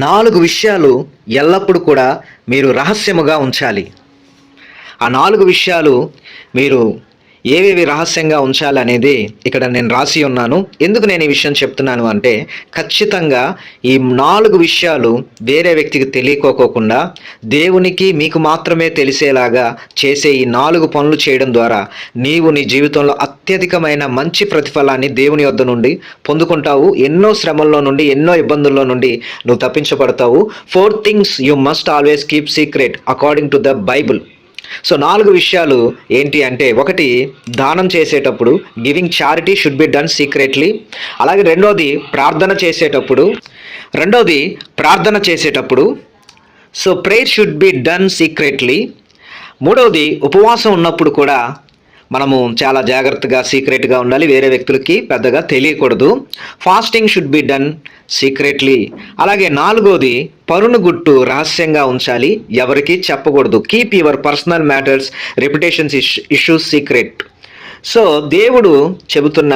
4 విషయాలు ఎల్లప్పుడూ కూడా మీరు రహస్యముగా ఉంచాలి. ఆ 4 విషయాలు మీరు ఏవేవి రహస్యంగా ఉంచాలనేది ఇక్కడ నేను రాసి ఉన్నాను. ఎందుకు నేను ఈ విషయం చెప్తున్నాను అంటే, ఖచ్చితంగా ఈ 4 విషయాలు వేరే వ్యక్తికి తెలియకోకుండా దేవునికి మీకు మాత్రమే తెలిసేలాగా చేసే ఈ 4 పనులు చేయడం ద్వారా నీవు నీ జీవితంలో అత్యధికమైన మంచి ప్రతిఫలాన్ని దేవుని యొద్ద నుండి పొందుకుంటావు. ఎన్నో శ్రమల్లో నుండి, ఎన్నో ఇబ్బందుల్లో నుండి నువ్వు తప్పించబడతావు. 4 things you must always keep secret according to the Bible. So 4 విషయాలు ఏంటి అంటే, ఒకటి, దానం చేసేటప్పుడు giving charity should be done secretly. అలాగే రెండోది ప్రార్థన చేసేటప్పుడు so prayer should be done secretly. మూడవది, ఉపవాసం ఉన్నప్పుడు కూడా మనము చాలా జాగ్రత్తగా సీక్రెట్గా ఉండాలి, వేరే వ్యక్తులకి పెద్దగా తెలియకూడదు. Fasting should be done secretly. అలాగే నాలుగోది, పరును గుట్టు రహస్యంగా ఉంచాలి, ఎవరికి చెప్పకూడదు. Keep your personal matters, reputations issues secret. So దేవుడు చెబుతున్న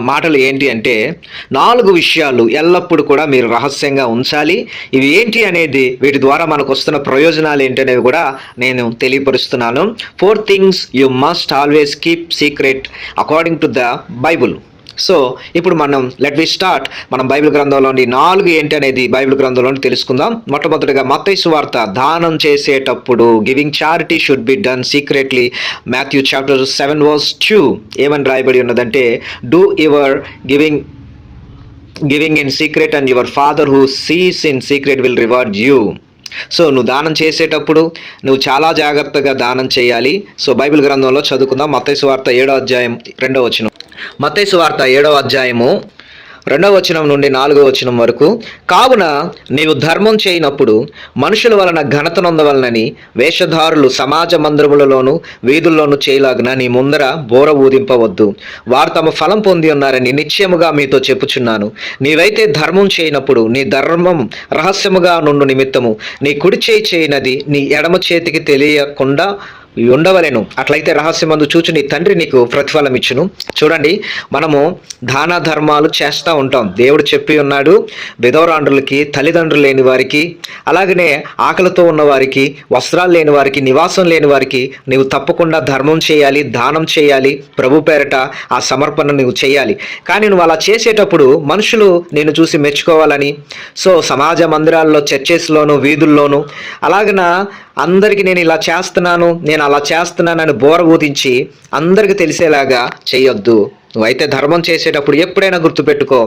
మాటలు ఏంటి అంటే, 4 విషయాలు ఎల్లప్పుడూ కూడా మీరు రహస్యంగా ఉంచాలి. ఇవి ఏంటి అనేది, వీటి ద్వారా మనకు వస్తున్న ప్రయోజనాలు ఏంటి అనేవి కూడా నేను తెలియపరుస్తున్నాను. 4 things you must always keep secret according to the Bible. So ఇప్పుడు లెట్ వి స్టార్ట్. మనం బైబిల్ గ్రంథంలోని 4 ఏంటి అనేది బైబిల్ గ్రంథంలోని తెలుసుకుందాం. మొట్టమొదటిగా మత్తయి సువార్త, దానం చేసేటప్పుడు giving charity should be done secretly. Matthew chapter 7 verse 2 ఏమని రాయబడి ఉన్నదంటే, do your giving in secret and your father who sees in secret will reward you. So నువ్వు దానం చేసేటప్పుడు నువ్వు చాలా జాగ్రత్తగా దానం చేయాలి. సో బైబిల్ గ్రంథంలో చదువుకుందాం. మత్తయి సువార్త 7వ అధ్యాయం 2వ వచనం. మత్తయి సువార్త 7వ అధ్యాయము 2వ వచనం నుండి 4వ వచనం వరకు. కావున నీవు ధర్మం చేయనప్పుడు మనుషుల వలన ఘనత నొందవలనని వేషధారులు సమాజ మందిరములలోను వీధుల్లోనూ చేయలాగున నీ ముందర బోర ఊదింపవద్దు. వారు తమ ఫలం పొంది ఉన్నారని నిశ్చయముగా మీతో చెప్పుచున్నాను. నీవైతే ధర్మం చేయనప్పుడు నీ ధర్మం రహస్యముగా నుండు నిమిత్తము నీ కుడి చేయి చేయనది నీ ఎడమ చేతికి తెలియకుండా ఉండవలెను. అట్లయితే రహస్యమందు చూచి నీ తండ్రి నీకు ప్రతిఫలం ఇచ్చును. చూడండి, మనము దాన ధర్మాలు చేస్తూ ఉంటాం. దేవుడు చెప్పి ఉన్నాడు, విధవరాండ్రులకి, తల్లిదండ్రులు లేని వారికి, అలాగనే ఆకలితో ఉన్న వారికి, వస్త్రాలు లేని వారికి, నివాసం లేని వారికి నీవు తప్పకుండా ధర్మం చేయాలి, దానం చేయాలి. ప్రభు పేరట ఆ సమర్పణ నువ్వు చేయాలి. కానీ నువ్వు అలా చేసేటప్పుడు మనుషులు నేను చూసి మెచ్చుకోవాలని, సో సమాజ మందిరాల్లో, చర్చెస్లోను, వీధుల్లోనూ అలాగన అందరికీ నేను ఇలా చేస్తున్నాను, నేను అలా చేస్తున్నానని బోర ఊదించి అందరికీ తెలిసేలాగా చేయొద్దు. నువ్వైతే ధర్మం చేసేటప్పుడు ఎప్పుడైనా గుర్తుపెట్టుకో,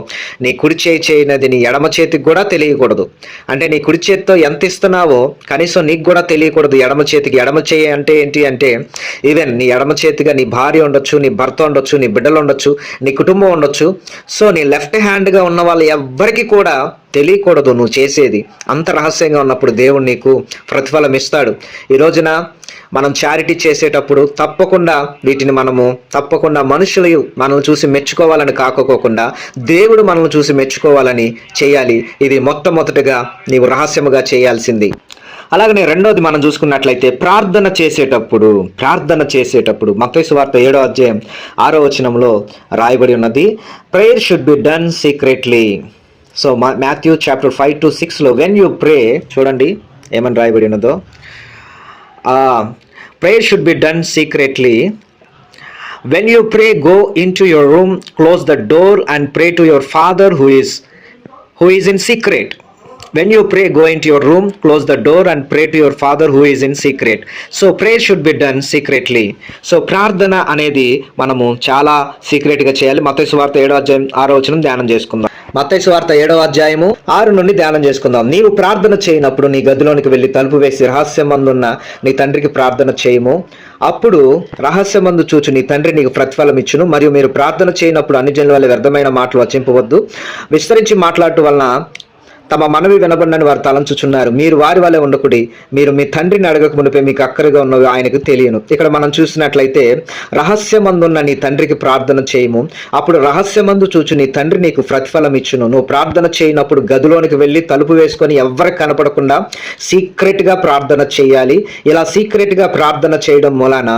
నీ కుడి చేయి చేయనది నీ ఎడమ చేతికి కూడా తెలియకూడదు. అంటే నీ కుడి చేతితో ఎంత ఇస్తున్నావో కనీసం నీకు కూడా తెలియకూడదు ఎడమ చేతికి. ఎడమ చేయి అంటే ఏంటి అంటే, ఈవెన్ నీ ఎడమ చేతిగా నీ భార్య ఉండొచ్చు, నీ భర్త ఉండొచ్చు, నీ బిడ్డలు ఉండొచ్చు, నీ కుటుంబం ఉండొచ్చు. సో నీ లెఫ్ట్ హ్యాండ్గా ఉన్న వాళ్ళు ఎవ్వరికి కూడా తెలియకూడదు నువ్వు చేసేది. అంత రహస్యంగా ఉన్నప్పుడు దేవుడు నీకు ప్రతిఫలం ఇస్తాడు. ఈ రోజున మనం చారిటీ చేసేటప్పుడు తప్పకుండా వీటిని తప్పకుండా మనుషులు మనల్ని చూసి మెచ్చుకోవాలని కాకోకుండా దేవుడు మనల్ని చూసి మెచ్చుకోవాలని చేయాలి. ఇది మొట్టమొదటిగా నీవు రహస్యముగా చేయాల్సింది. అలాగనే రెండోది మనం చూసుకున్నట్లయితే, ప్రార్థన చేసేటప్పుడు మత్తయి సువార్త 7వ అధ్యాయం 6వ వచనంలో రాయబడి ఉన్నది, prayer should be done secretly. So Matthew chapter 5 to 6లో వెన్ యూ ప్రే, చూడండి ఏమని రాయబడి ఉన్నదో, prayer should be done secretly. When you pray, go into your room, close the door and pray to your Father who is in secret. When you pray, go into your room, close the door and pray to your Father who is in secret. So prayer should be done secretly. So ప్రార్థన అనేది మనము చాలా సీక్రెట్గా చేయాలి. మత్తయి సువార్త 7వ అధ్యాయం 6వ వచనం ధ్యానం చేసుకుందాం. మత్తయి సువార్త 7వ అధ్యాయము 6 నుండి ధ్యానం చేసుకుందాం. నీవు ప్రార్థన చేయనప్పుడు నీ గదిలోనికి వెళ్ళి తలుపు వేసి రహస్యమందున్న నీ తండ్రికి ప్రార్థన చేయము. అప్పుడు రహస్యమందు చూచు నీ తండ్రి నీకు ప్రతిఫలం ఇచ్చును. మరియు మీరు ప్రార్థన చేయనప్పుడు అన్ని జనుల వల్ల వ్యర్థమైన మాటలు వచింపవద్దు, విస్తరించి మాట్లాడటం వలన తమ మనవి వినబడినని వారు తలంచుచున్నారు. మీరు వారి వలె ఉండకుడి, మీరు మీ తండ్రిని అడగక మునిపే మీకు అక్కరగా ఉన్నవి ఆయనకు తెలియను. ఇక్కడ మనం చూసినట్లయితే రహస్యమందున్న నీ తండ్రికి ప్రార్థన చేయము, అప్పుడు రహస్యమందు చూచు నీ తండ్రి నీకు ప్రతిఫలం ఇచ్చును. నువ్వు ప్రార్థన చేయనప్పుడు గదిలోనికి వెళ్ళి తలుపు వేసుకొని ఎవ్వరికి కనపడకుండా సీక్రెట్ గా ప్రార్థన చేయాలి. ఇలా సీక్రెట్ గా ప్రార్థన చేయడం మూలాన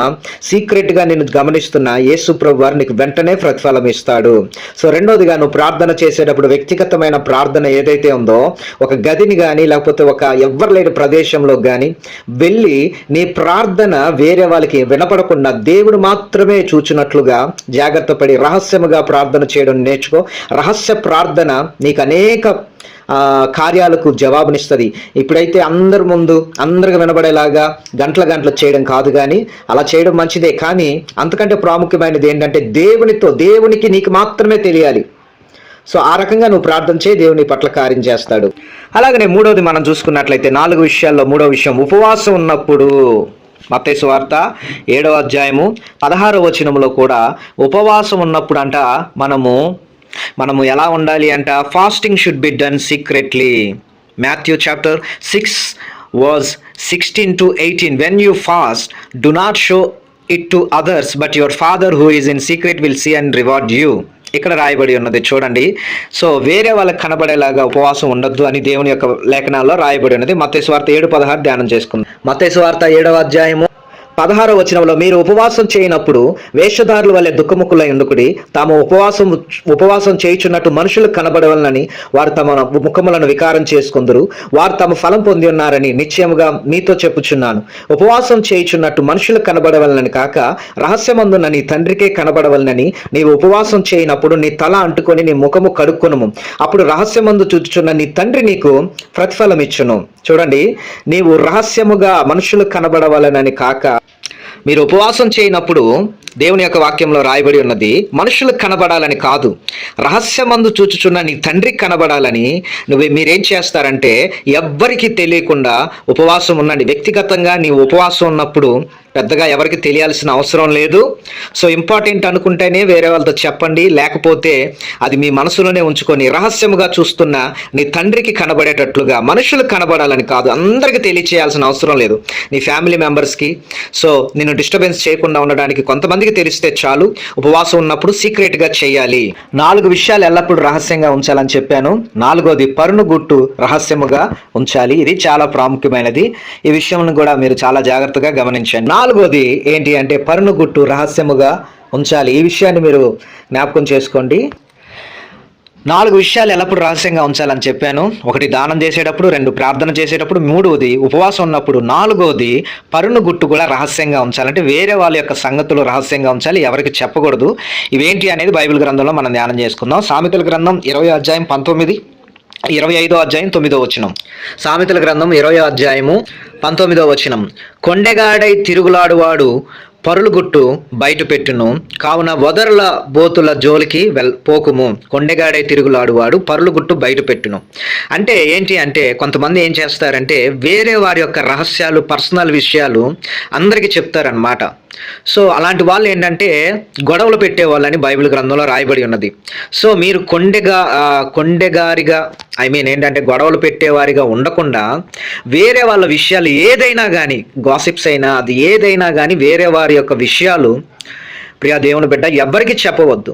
సీక్రెట్ గా నేను గమనిస్తున్న యేసు ప్రభు వారు నీకు వెంటనే ప్రతిఫలం ఇస్తాడు. సో రెండోదిగా, నువ్వు ప్రార్థన చేసేటప్పుడు వ్యక్తిగతమైన ప్రార్థన ఏదైతే ఉందో ఒక గదిని కానీ లేకపోతే ఒక ఎవ్వరు లేని ప్రదేశంలో కానీ వెళ్ళి నీ ప్రార్థన వేరే వాళ్ళకి వినపడకుండా దేవుడు మాత్రమే చూచినట్లుగా జాగ్రత్త పడి రహస్యముగా ప్రార్థన చేయడం నేర్చుకో. రహస్య ప్రార్థన నీకు అనేక కార్యాలకు జవాబునిస్తుంది. ఇప్పుడైతే అందరి ముందు అందరికి వినబడేలాగా గంటల చేయడం కాదు, కానీ అలా చేయడం మంచిదే. కానీ అంతకంటే ప్రాముఖ్యమైనది ఏంటంటే దేవునికి నీకు మాత్రమే తెలియాలి. సో ఆ రకంగా నువ్వు ప్రార్థన చేయి, దేవుని పట్ల కార్యం చేస్తాడు. అలాగనే మూడవది మనం చూసుకున్నట్లయితే 4 విషయాల్లో మూడవ విషయం ఉపవాసం ఉన్నప్పుడు. మత్తయి సువార్త 7వ అధ్యాయము 16వ వచనంలో కూడా ఉపవాసం ఉన్నప్పుడు అంట మనము ఎలా ఉండాలి అంట, fasting should be done secretly. Matthew chapter 6 verse 16 to 18, when you fast, do not show it to others, but your father who is in secret will see and reward you. ఇక్కడ రాయబడి ఉన్నది చూడండి. సో వేరే వాళ్ళకి కనబడేలాగా ఉపవాసం ఉండొద్దు అని దేవుని యొక్క లేఖనాల్లో రాయబడి ఉన్నది. మత్తయి సువార్త 7:16 ధ్యానం చేసుకుందాం. మత్తయి సువార్త 7వ అధ్యాయము 16వ వచనంలో, మీరు ఉపవాసం చేయనప్పుడు వేషధారుల వల్లే దుఃఖముఖులై ఉండుకుడి, తాము ఉపవాసం చేయుచున్నట్టు మనుషులకు కనబడవలనని వారు తమ ముఖములను వికారం చేసుకుందరు, వారు తమ ఫలం పొంది ఉన్నారని నిశ్చయముగా మీతో చెప్పుచున్నాను. ఉపవాసం చేయుచున్నట్టు మనుషులకు కనబడవలనని కాక రహస్యమందున్న నీ తండ్రికే కనబడవలనని నీవు ఉపవాసం చేయనప్పుడు నీ తల అంటుకొని నీ ముఖము కడుక్కునుము, అప్పుడు రహస్యమందు చూచుచున్న నీ తండ్రి నీకు ప్రతిఫలం ఇచ్చును. చూడండి, నీవు రహస్యముగా మనుషులకు కనబడవలనని కాక, మీరు ఉపవాసం చేయనప్పుడు దేవుని యొక్క వాక్యంలో రాయబడి ఉన్నది మనుషులకు కనబడాలని కాదు, రహస్యమందు చూచుచున్న నీ తండ్రికి కనబడాలని మీరేం చేస్తారంటే ఎవ్వరికి తెలియకుండా ఉపవాసం ఉండండి. వ్యక్తిగతంగా నీవు ఉపవాసం ఉన్నప్పుడు పెద్దగా ఎవరికి తెలియాల్సిన అవసరం లేదు. సో ఇంపార్టెంట్ అనుకుంటేనే వేరే వాళ్ళతో చెప్పండి, లేకపోతే అది మీ మనసులోనే ఉంచుకొని రహస్యముగా చూస్తున్న నీ తండ్రికి కనబడేటట్లుగా, మనుషులకు కనబడాలని కాదు, అందరికీ తెలియచేయాల్సిన అవసరం లేదు. నీ ఫ్యామిలీ మెంబర్స్కి సో నేను డిస్టర్బెన్స్ చేయకుండా ఉండడానికి కొంతమందికి తెలిస్తే చాలు. ఉపవాసం ఉన్నప్పుడు సీక్రెట్గా చేయాలి. 4 విషయాలు ఎల్లప్పుడూ రహస్యంగా ఉంచాలని చెప్పాను. 4వది పరును గుట్టు రహస్యముగా ఉంచాలి. ఇది చాలా ప్రాముఖ్యమైనది. ఈ విషయం కూడా మీరు చాలా జాగ్రత్తగా గమనించండి. 4వది ఏంటి అంటే పరును గుట్టు రహస్యముగా ఉంచాలి. ఈ విషయాన్ని మీరు జ్ఞాపకం చేసుకోండి. 4 విషయాలు ఎల్లప్పుడు రహస్యంగా ఉంచాలని చెప్పాను. 1 దానం చేసేటప్పుడు, 2 ప్రార్థన చేసేటప్పుడు, 3వది ఉపవాసం ఉన్నప్పుడు, 4వది పరును గుట్టు కూడా రహస్యంగా ఉంచాలంటే వేరే వాళ్ళ యొక్క సంగతులు రహస్యంగా ఉంచాలి, ఎవరికి చెప్పకూడదు. ఇవేంటి అనేది బైబిల్ గ్రంథంలో మనం ధ్యానం చేసుకుందాం. సామెతల గ్రంథం 20వ అధ్యాయం 19, 25వ అధ్యాయం 9వ వచనం. సామెతల గ్రంథం 20వ అధ్యాయము 19వ వచనం, కొండెగాడై తిరుగులాడువాడు పరులుగుట్టు బయట పెట్టును, కావున వదరుల బోతుల జోలికి పోకుము. కొండెగాడై తిరుగులాడువాడు పరులుగుట్టు బయట పెట్టును అంటే ఏంటి అంటే, కొంతమంది ఏం చేస్తారంటే వేరే వారి యొక్క రహస్యాలు, పర్సనల్ విషయాలు అందరికీ చెప్తారనమాట. సో అలాంటి వాళ్ళు ఏంటంటే గొడవలు పెట్టేవాళ్ళని బైబిల్ గ్రంథంలో రాయబడి ఉన్నది. సో మీరు కొండెగారిగా ఏంటంటే గొడవలు పెట్టేవారిగా ఉండకుండా వేరే వాళ్ళ విషయాలు ఏదైనా కానీ, గాసిప్స్ అయినా అది ఏదైనా కానీ వేరే వారి యొక్క విషయాలు ప్రియా దేవుని బిడ్డ ఎవ్వరికి చెప్పవద్దు.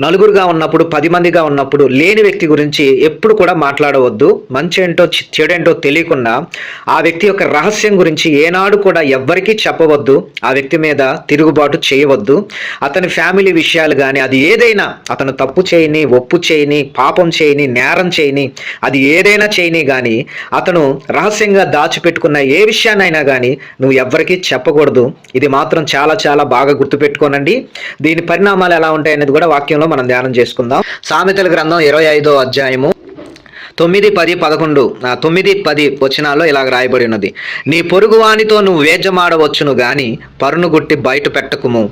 నలుగురుగా ఉన్నప్పుడు, 10 మందిగా ఉన్నప్పుడు లేని వ్యక్తి గురించి ఎప్పుడు కూడా మాట్లాడవద్దు. మంచి ఏంటో చెడేంటో తెలియకుండా ఆ వ్యక్తి యొక్క రహస్యం గురించి ఏనాడు కూడా ఎవ్వరికీ చెప్పవద్దు. ఆ వ్యక్తి మీద తిరుగుబాటు చేయవద్దు. అతని ఫ్యామిలీ విషయాలు కానీ అది ఏదైనా, అతను తప్పు చేయని, ఒప్పు చేయని, పాపం చేయని, నేరం చేయని, అది ఏదైనా చేయని కానీ అతను రహస్యంగా దాచిపెట్టుకున్న ఏ విషయాన్నైనా కానీ నువ్వు ఎవ్వరికీ చెప్పకూడదు. ఇది మాత్రం చాలా చాలా బాగా గుర్తుపెట్టుకోనండి. దీని పరిణామాలు ఎలా ఉంటాయనేది కూడా వాక్యంలో మనం ధ్యానం చేసుకుందాం. సామెతల గ్రంథం 25వ అధ్యాయము 9, 10, 11, 9, 10 వచనాల్లో ఇలాగ రాయబడి ఉన్నది, నీ పొరుగువానితో నువ్వు వేజమాడవచ్చును గాని పరును గుట్టి బయట పెట్టకుము.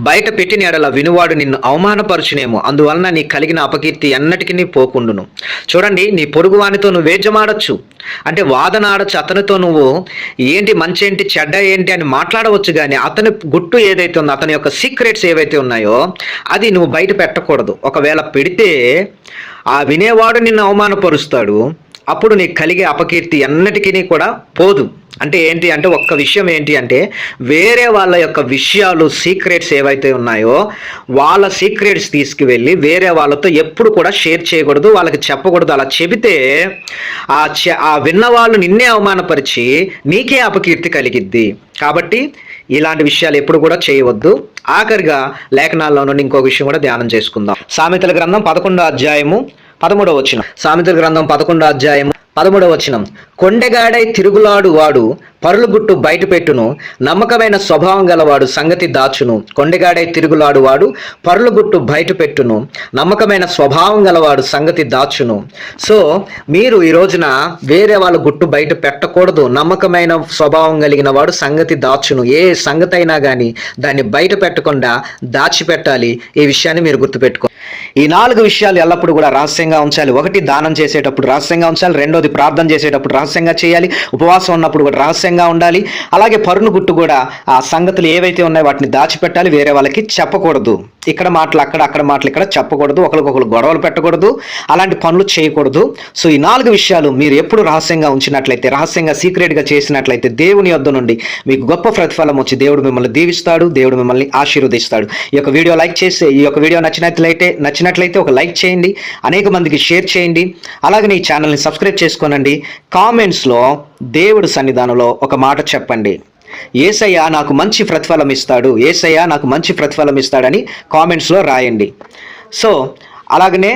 బయట పెట్టిన ఎడల వినువాడు నిన్ను అవమానపరచునేమో, అందువలన నీ కలిగిన అపకీర్తి ఎన్నటికీ పోకుండును. చూడండి, నీ పొరుగువానితో నువ్వు వేజమాడచ్చు అంటే వాదన ఆడచ్చు. అతనితో నువ్వు ఏంటి మంచి ఏంటి చెడ్డ ఏంటి అని మాట్లాడవచ్చు, కానీ అతని గుట్టు ఏదైతే ఉందో, అతని యొక్క సీక్రెట్స్ ఏవైతే ఉన్నాయో అది నువ్వు బయట పెట్టకూడదు. ఒకవేళ పెడితే ఆ వినేవాడు నిన్ను అవమానపరుస్తాడు, అప్పుడు నీకు కలిగే అపకీర్తి ఎన్నటికీ కూడా పోదు. అంటే ఏంటి అంటే ఒక్క విషయం ఏంటి అంటే వేరే వాళ్ళ యొక్క విషయాలు సీక్రెట్స్ ఏవైతే ఉన్నాయో వాళ్ళ సీక్రెట్స్ తీసుకువెళ్ళి వేరే వాళ్ళతో ఎప్పుడు కూడా షేర్ చేయకూడదు, వాళ్ళకి చెప్పకూడదు. అలా చెబితే ఆ విన్నవాళ్ళు నిన్నే అవమానపరిచి నీకే అపకీర్తి కలిగిద్ది. కాబట్టి ఇలాంటి విషయాలు ఎప్పుడు కూడా చేయవద్దు. ఆఖరిగా లేఖనాల్లో నుండి ఇంకో విషయం కూడా ధ్యానం చేసుకుందాం. సామెతల గ్రంథం 11వ అధ్యాయము 13వ వచనం. సామెతల గ్రంథం 11వ అధ్యాయము 13వ వచనం. కొండెగాడై తిరుగులాడు వాడు పరుల గుట్టు బయట పెట్టును, నమ్మకమైన స్వభావం గలవాడు సంగతి దాచును. కొండెగాడై తిరుగులాడు వాడు పరుల గుట్టు బయట పెట్టును, నమ్మకమైన స్వభావం గలవాడు సంగతి దాచును. సో మీరు ఈ రోజున వేరే వాళ్ళ గుట్టు బయట పెట్టకూడదు. నమ్మకమైన స్వభావం కలిగిన వాడు సంగతి దాచును. ఏ సంగతి అయినా కానీ దాన్ని బయట పెట్టకుండా దాచిపెట్టాలి. ఈ విషయాన్ని మీరు గుర్తుపెట్టుకోండి. ఈ 4 విషయాలు ఎల్లప్పుడూ కూడా రహస్యంగా ఉంచాలి. 1 దానం చేసేటప్పుడు రహస్యంగా ఉంచాలి. 2 ప్రార్థన చేసేటప్పుడు రహస్యంగా చేయాలి. ఉపవాసం ఉన్నప్పుడు కూడా రహస్యంగా ఉండాలి. అలాగే పరును గుట్టు కూడా ఆ సంగతులు ఏవైతే ఉన్నాయో వాటిని దాచిపెట్టాలి, వేరే వాళ్ళకి చెప్పకూడదు. ఇక్కడ మాటలు అక్కడ మాటలు ఇక్కడ చెప్పకూడదు, ఒకరికొకరు గొడవలు పెట్టకూడదు, అలాంటి పనులు చేయకూడదు. సో ఈ 4 విషయాలు మీరు ఎప్పుడు రహస్యంగా ఉంచినట్లయితే, రహస్యంగా సీక్రెట్గా చేసినట్లయితే దేవుని యొద్ద నుండి మీకు గొప్ప ప్రతిఫలం వచ్చి దేవుడు మిమ్మల్ని దీవిస్తాడు, దేవుడు మిమ్మల్ని ఆశీర్వదిస్తాడు. ఈ యొక్క వీడియో లైక్ చేసి, ఈ యొక్క వీడియో నచ్చినట్లయితే ఒక లైక్ చేయండి, అనేక మందికి షేర్ చేయండి. అలాగే ఈ ఛానల్ని సబ్స్క్రైబ్ చేసుకోనండి. కామెంట్స్లో దేవుడు సన్నిధానంలో ఒక మాట చెప్పండి. యేసయ్య నాకు మంచి ప్రతిఫలం ఇస్తాడు, యేసయ్య నాకు మంచి ప్రతిఫలం ఇస్తాడని కామెంట్స్లో రాయండి. సో అలాగనే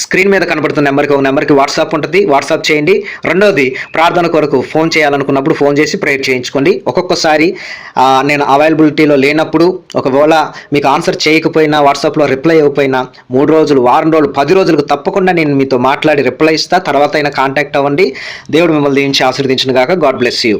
స్క్రీన్ మీద కనబడుతున్న నెంబర్కి వాట్సాప్ ఉంటుంది, వాట్సాప్ చేయండి. 2వది ప్రార్థన కొరకు ఫోన్ చేయాలనుకున్నప్పుడు ఫోన్ చేసి ప్రేయర్ చేయించుకోండి. ఒక్కొక్కసారి నేను అవైలబిలిటీలో లేనప్పుడు, ఒకవేళ మీకు ఆన్సర్ చేయకపోయినా, వాట్సాప్లో రిప్లై ఇవ్వకపోయినా 3 రోజులు, వారం రోజులు, 10 రోజులకు తప్పకుండా నేను మీతో మాట్లాడి రిప్లై ఇస్తా. తర్వాత అయినా కాంటాక్ట్ అవ్వండి. దేవుడు మిమ్మల్ని దీవించి ఆశీర్వదించును గాక. God bless you.